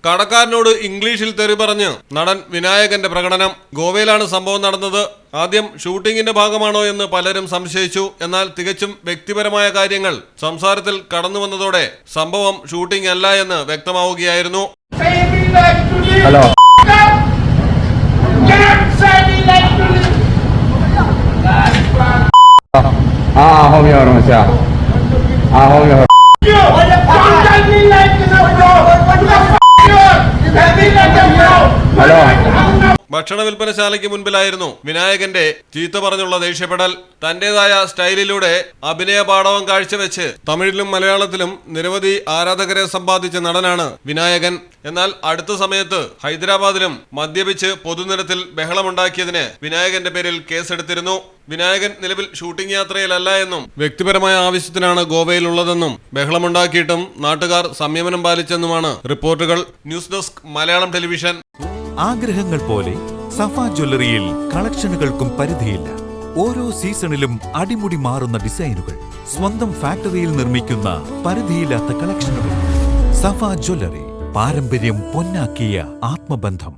കടക്കാരനോട് ഇംഗ്ലീഷിൽ തെറി പറഞ്ഞ് നടൻ വിനായകന്റെ പ്രകടനം. ഗോവയിലാണ് സംഭവം നടന്നത്. ആദ്യം ഷൂട്ടിങ്ങിന്റെ ഭാഗമാണോ എന്ന് പലരും സംശയിച്ചു. എന്നാൽ തികച്ചും വ്യക്തിപരമായ കാര്യങ്ങൾ സംസാരത്തിൽ കടന്നു വന്നതോടെ സംഭവം ഷൂട്ടിംഗ് അല്ല എന്ന് വ്യക്തമാവുകയായിരുന്നു. ഹലോ ഹലോ ഭക്ഷണ വിൽപ്പനശാലയ്ക്ക് മുൻപിലായിരുന്നു വിനായകന്റെ ചീത്ത പറഞ്ഞുള്ള ദേഷ്യപ്പെടൽ. തന്റേതായ സ്റ്റൈലിലൂടെ അഭിനയ പാടവം കാഴ്ചവെച്ച് തമിഴിലും മലയാളത്തിലും നിരവധി ആരാധകരെ സമ്പാദിച്ച നടനാണ് വിനായകൻ. എന്നാൽ അടുത്ത സമയത്ത് ഹൈദരാബാദിലും മദ്യപിച്ച് പൊതുനിരത്തിൽ ബഹളമുണ്ടാക്കിയതിന് വിനായകന്റെ പേരിൽ കേസെടുത്തിരുന്നു. വിനായകൻ നിലവിൽ ഷൂട്ടിംഗ് യാത്രയിലല്ല എന്നും വ്യക്തിപരമായ ആവശ്യത്തിനാണ് ഗോവയിലുള്ളതെന്നും ബഹളമുണ്ടാക്കിയിട്ടും നാട്ടുകാർ സംയമനം പാലിച്ചെന്നുമാണ് റിപ്പോർട്ടുകൾ. News desk Malayalam television. ആഗ്രഹങ്ങൾ പോലെ സഫ ജ്വല്ലറിയിൽ കളക്ഷനുകൾക്കും പരിധിയില്ല. ഓരോ സീസണിലും അടിമുടി മാറുന്ന ഡിസൈനുകൾ, സ്വന്തം ഫാക്ടറിയിൽ നിർമ്മിക്കുന്ന പരിധിയില്ലാത്ത കളക്ഷനുകൾ. സഫ ജ്വല്ലറി, പാരമ്പര്യം പൊന്നാക്കിയ ആത്മബന്ധം.